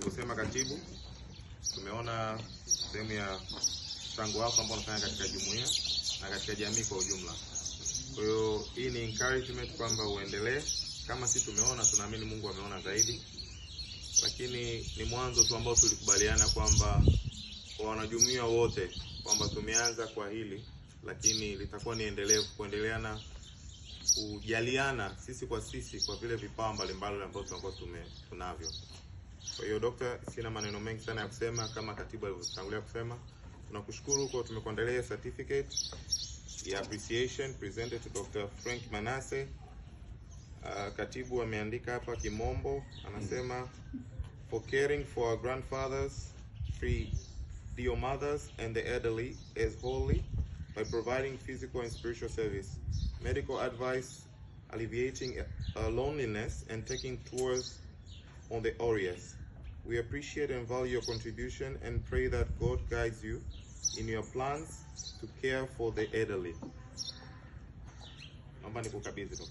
alivyosema katibu, tumeona sehemu ya mchango wako ambao unafanya katika jumuiya na katika jamii kwa ujumla. Kwa hiyo hii ni encouragement kwamba uendelee. Kama sisi tumeona, tunaamini Mungu ameona zaidi. Lakini ni mwanzo tu ambao tulikubaliana kwamba kwa wanajumuiya wote kwamba tumeanza kwa hili, lakini litakuwa ni endelevu, kuendeleana, kujaliana sisi kwa vile vipawa mbalimbali ambavyo tunavyo. Kwa hiyo Dr., sina maneno mengi sana ya kusema, kama katibu alivyotangulia kusema. Tunakushukuru kwa tumekuandalia certificate ya appreciation presented to Dr. Frank Manase. Katibu ameandika hapa kimombo, anasema for caring for our grandfathers, three dear mothers and the elderly as wholly by providing physical and spiritual service, medical advice, alleviating loneliness, and taking tours on the Orias. We appreciate and value your contribution and pray that God guides you in your plans to care for the elderly. Naomba nikukabidhi tu.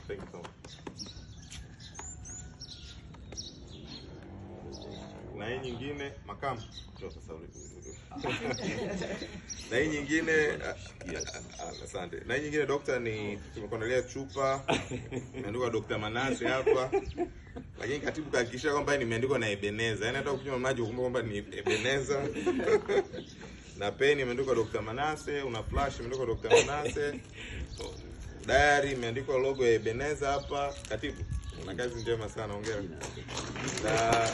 Thank you so much. Na hii nyingine makamu na hii nyingine asante. Na hii nyingine Dr., ni tumekuandalia chupa imeandikwa Dr. Manase hapa, lakini katibu kahakikisha kwamba nimeandikwa na Ebeneza, yaani hata kunywa maji ukumbuke kwamba ni Ebeneza. Na peni imeandikwa Dr. Manase, una flash imeandikwa Dr. Manase, diary imeandikwa logo ya Ebeneza hapa. Katibu, una kazi njema sana, hongera. Na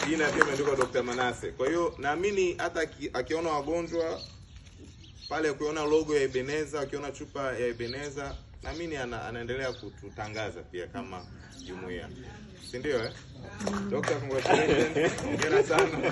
jina pia imeandikwa Dr. Manase. Kwa hiyo naamini hata akiona wagonjwa pale, kuona logo ya Ebeneza, akiona chupa ya Ebeneza, naamini anaendelea kututangaza pia kama jumuiya. Si ndio eh? Dr., congratulations. Hongera sana.